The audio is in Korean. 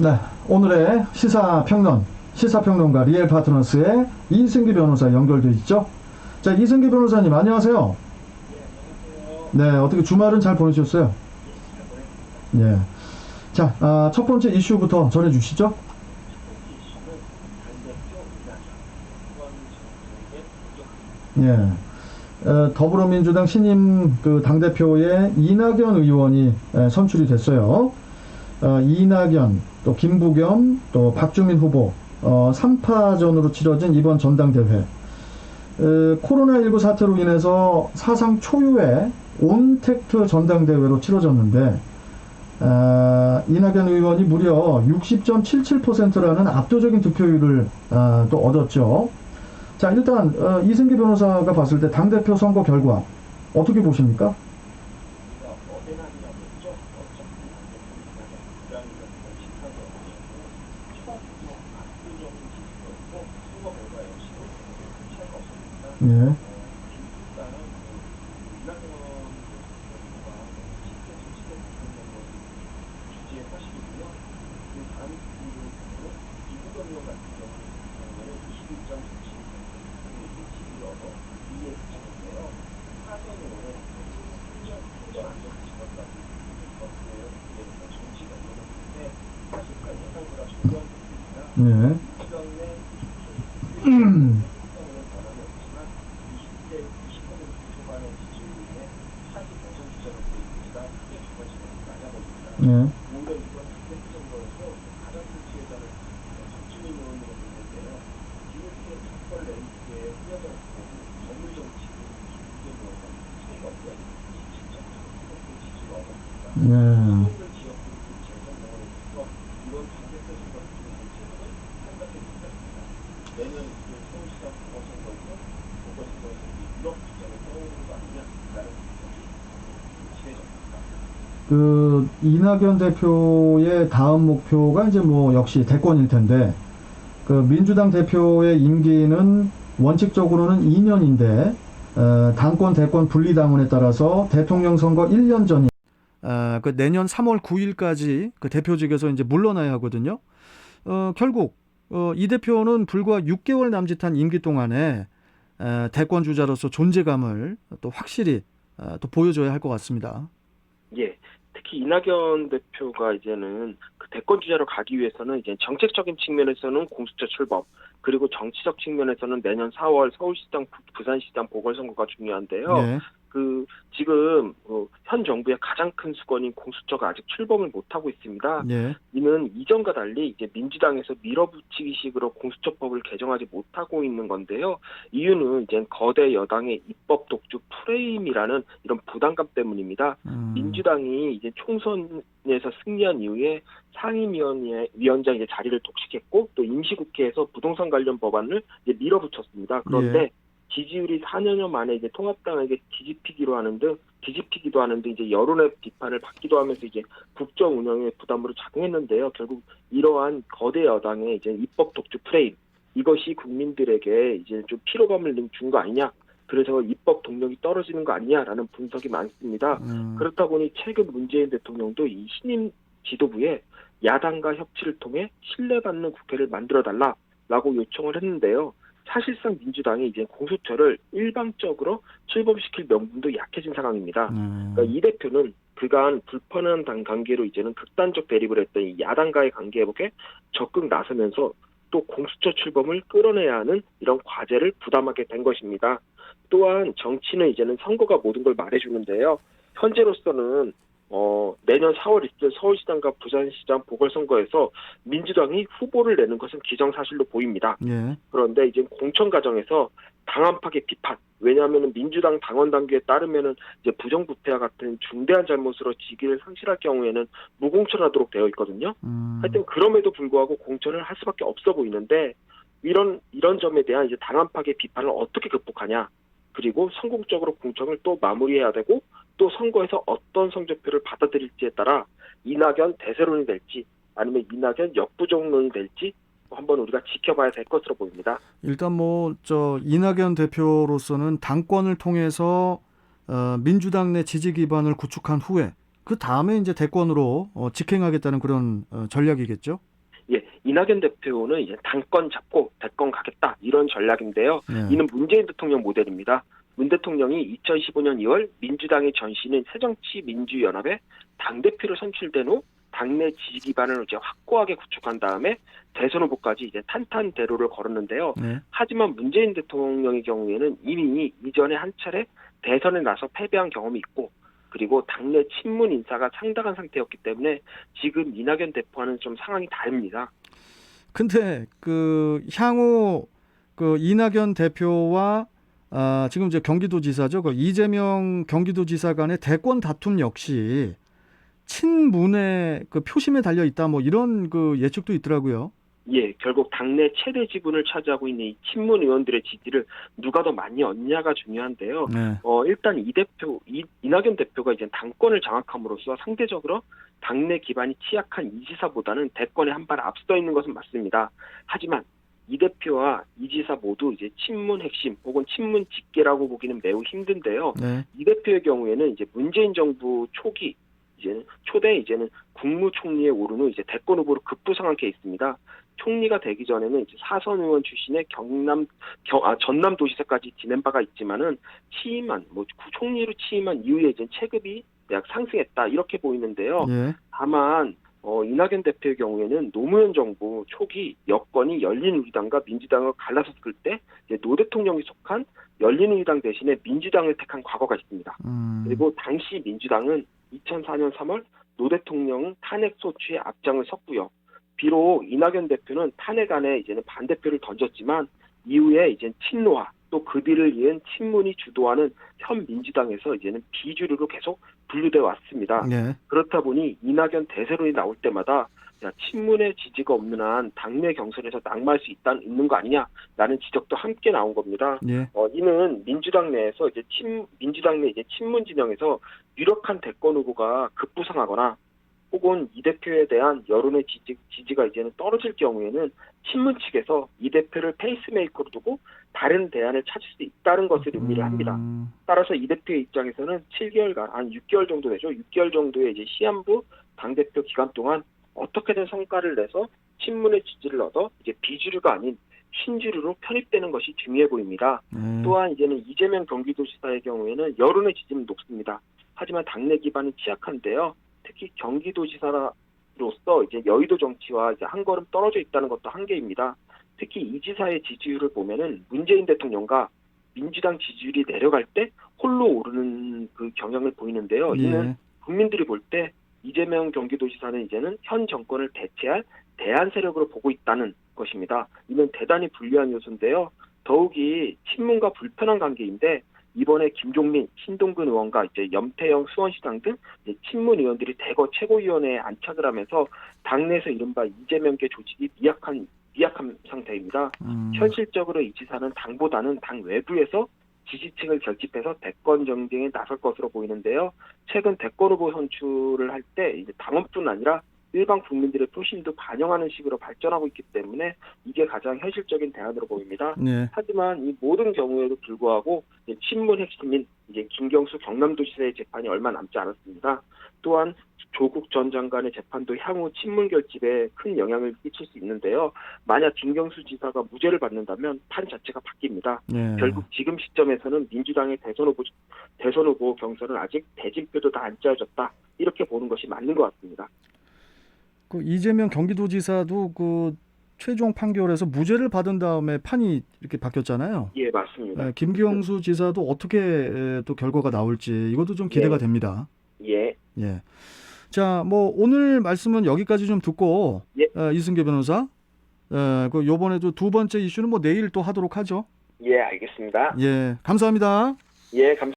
네, 오늘의 시사평론가 리엘 파트너스의 이승기 변호사 연결돼 있죠? 자, 이승기 변호사님 안녕하세요. 네, 어떻게 주말은 잘 보내셨어요? 예. 자, 첫 번째 이슈부터 전해주시죠. 예. 더불어민주당 신임 당대표의 이낙연 의원이 선출이 됐어요. 이낙연, 또 김부겸, 또 박주민 후보 3파전으로 치러진 이번 전당대회. 코로나19 사태로 인해서 사상 초유의 온택트 전당대회로 치러졌는데 이낙연 의원이 무려 60.77%라는 압도적인 득표율을 또 얻었죠. 자, 일단 이승기 변호사가 봤을 때 당대표 선거 결과 어떻게 보십니까? 예. 네. 네. 네. 이낙연 대표의 다음 목표가 이제 역시 대권일 텐데, 민주당 대표의 임기는 원칙적으로는 2년인데, 당권 대권 분리당원에 따라서 대통령 선거 1년 전이, 내년 3월 9일까지 대표직에서 이제 물러나야 하거든요. 결국, 이 대표는 불과 6개월 남짓한 임기 동안에, 대권 주자로서 존재감을 또 확실히, 또 보여줘야 할 것 같습니다. 예. 특히 이낙연 대표가 이제는 대권 주자로 가기 위해서는 이제 정책적인 측면에서는 공수처 출범, 그리고 정치적 측면에서는 내년 4월 서울시장, 부산시장 보궐선거가 중요한데요. 네. 지금 현 정부의 가장 큰 수건인 공수처가 아직 출범을 못하고 있습니다. 네. 이는 이전과 달리 이제 민주당에서 밀어붙이기식으로 공수처법을 개정하지 못하고 있는 건데요. 이유는 이제 거대 여당의 입법 독주 프레임이라는 이런 부담감 때문입니다. 민주당이 이제 총선에서 승리한 이후에 상임위원장 이제 자리를 독식했고, 또 임시국회에서 부동산 관련 법안을 이제 밀어붙였습니다. 그런데 예. 지지율이 4년여 만에 이제 통합당에게 뒤집히기도 하는 등 이제 여론의 비판을 받기도 하면서 이제 국정 운영의 부담으로 작용했는데요. 결국 이러한 거대 여당의 이제 입법 독주 프레임, 이것이 국민들에게 이제 좀 피로감을 준 거 아니냐, 그래서 입법 동력이 떨어지는 거 아니냐라는 분석이 많습니다. 그렇다 보니 최근 문재인 대통령도 이 신임 지도부에 야당과 협치를 통해 신뢰받는 국회를 만들어달라라고 요청을 했는데요. 사실상 민주당이 이제 공수처를 일방적으로 출범시킬 명분도 약해진 상황입니다. 그러니까 이 대표는 그간 불편한 당 관계로 이제는 극단적 대립을 했던 이 야당과의 관계 회복에 적극 나서면서 또 공수처 출범을 끌어내야 하는 이런 과제를 부담하게 된 것입니다. 또한 정치는 이제는 선거가 모든 걸 말해주는데요. 현재로서는 내년 4월 이틀 서울시장과 부산시장 보궐선거에서 민주당이 후보를 내는 것은 기정사실로 보입니다. 예. 그런데 이제 공천 과정에서 당안파의 비판, 왜냐하면 민주당 당원 당규에 따르면은 이제 부정부패와 같은 중대한 잘못으로 직위를 상실할 경우에는 무공천하도록 되어 있거든요. 하여튼 그럼에도 불구하고 공천을 할 수밖에 없어 보이는데, 이런 점에 대한 이제 당안파의 비판을 어떻게 극복하냐, 그리고 성공적으로 공천을 또 마무리해야 되고, 또 선거에서 어떤 성적표를 받아들일지에 따라 이낙연 대세론이 될지 아니면 이낙연 역부족론이 될지 한번 우리가 지켜봐야 될 것으로 보입니다. 일단 이낙연 대표로서는 당권을 통해서 민주당 내 지지 기반을 구축한 후에 그 다음에 이제 대권으로 직행하겠다는 그런 전략이겠죠? 예, 이낙연 대표는 이제 당권 잡고 대권 가겠다 이런 전략인데요. 예. 이는 문재인 대통령 모델입니다. 문 대통령이 2015년 2월 민주당의 전신인 새정치민주연합의 당대표로 선출된 후 당내 지지 기반을 이제 확고하게 구축한 다음에 대선 후보까지 이제 탄탄대로를 걸었는데요. 네. 하지만 문재인 대통령의 경우에는 이미 이전에 한 차례 대선에 나서 패배한 경험이 있고 그리고 당내 친문 인사가 상당한 상태였기 때문에 지금 이낙연 대표와는 좀 상황이 다릅니다. 근데 그 향후 그 이낙연 대표와 지금 이제 경기도지사죠. 그 이재명 경기도지사 간의 대권 다툼 역시 친문의 그 표심에 달려 있다. 뭐 이런 그 예측도 있더라고요. 예, 결국 당내 최대 지분을 차지하고 있는 이 친문 의원들의 지지를 누가 더 많이 얻냐가 중요한데요. 네. 일단 이낙연 대표가 이제 당권을 장악함으로써 상대적으로 당내 기반이 취약한 이 지사보다는 대권에 한 발 앞서 있는 것은 맞습니다. 하지만 이 대표와 이 지사 모두 이제 친문 핵심 혹은 친문 직계라고 보기는 매우 힘든데요. 네. 이 대표의 경우에는 이제 문재인 정부 초기 이제는 국무총리에 오른 후 이제 대권 후보로 급부상한 케이스입니다. 총리가 되기 전에는 이제 사선 의원 출신의 전남도지사까지 지낸 바가 있지만은 총리로 취임한 이후에 이제 체급이 약 상승했다 이렇게 보이는데요. 예. 다만 이낙연 대표의 경우에는 노무현 정부 초기 여권이 열린우리당과 민주당을 갈라섰을 때 이제 노 대통령이 속한 열린우리당 대신에 민주당을 택한 과거가 있습니다. 그리고 당시 민주당은 2004년 3월 노 대통령 탄핵 소추에 앞장을 섰고요. 비록 이낙연 대표는 탄핵안에 이제는 반대표를 던졌지만 이후에 이제 친노화 또 그 뒤를 이은 친문이 주도하는 현 민주당에서 이제는 비주류로 계속 분류돼 왔습니다. 예. 그렇다 보니 이낙연 대세론이 나올 때마다 친문의 지지가 없는 한 당내 경선에서 낙마할 수 있는 거 아니냐라는 지적도 함께 나온 겁니다. 예. 이는 민주당 내에서 민주당 내 친문 진영에서 유력한 대권 후보가 급부상하거나 혹은 이 대표에 대한 여론의 지지가 이제는 떨어질 경우에는 친문 측에서 이 대표를 페이스메이커로 두고 다른 대안을 찾을 수 있다는 것을 의미를 합니다. 따라서 이 대표의 입장에서는 7개월간, 한 6개월 정도 되죠. 6개월 정도의 이제 시한부 당대표 기간 동안 어떻게든 성과를 내서 친문의 지지를 얻어 이제 비주류가 아닌 신주류로 편입되는 것이 중요해 보입니다. 또한 이제는 이재명 경기도지사의 경우에는 여론의 지지는 높습니다. 하지만 당내 기반은 취약한데요. 특히 경기도지사로서 이제 여의도 정치와 이제 한 걸음 떨어져 있다는 것도 한계입니다. 특히 이 지사의 지지율을 보면은 문재인 대통령과 민주당 지지율이 내려갈 때 홀로 오르는 그 경향을 보이는데요. 이는 국민들이 볼 때 이재명 경기도지사는 이제는 현 정권을 대체할 대안 세력으로 보고 있다는 것입니다. 이는 대단히 불리한 요소인데요. 더욱이 친문과 불편한 관계인데 이번에 김종민, 신동근 의원과 이제 염태영 수원시장 등 친문 의원들이 대거 최고위원회에 안착을 하면서 당내에서 이른바 이재명계 조직이 미약한 상태입니다. 현실적으로 이 지사는 당보다는 당 외부에서 지지층을 결집해서 대권 경쟁에 나설 것으로 보이는데요. 최근 대권 후보 선출을 할 때 이제 당원뿐 아니라 일반 국민들의 표심도 반영하는 식으로 발전하고 있기 때문에 이게 가장 현실적인 대안으로 보입니다. 네. 하지만 이 모든 경우에도 불구하고 친문 핵심인 이제 김경수 경남도지사의 재판이 얼마 남지 않았습니다. 또한 조국 전 장관의 재판도 향후 친문 결집에 큰 영향을 끼칠 수 있는데요. 만약 김경수 지사가 무죄를 받는다면 판 자체가 바뀝니다. 네. 결국 지금 시점에서는 민주당의 대선 후보 경선은 아직 대진표도 다 안 짜여졌다. 이렇게 보는 것이 맞는 것 같습니다. 그 이재명 경기도지사도 그 최종 판결에서 무죄를 받은 다음에 판이 이렇게 바뀌었잖아요. 예, 맞습니다. 김경수 지사도 어떻게 또 결과가 나올지 이것도 좀 기대가 됩니다. 예. 예. 자, 뭐 오늘 말씀은 여기까지 좀 듣고 예. 이승계 변호사, 그 요번에도 두 번째 이슈는 뭐 내일 또 하도록 하죠. 예, 알겠습니다. 예, 감사합니다. 예, 감사합니다.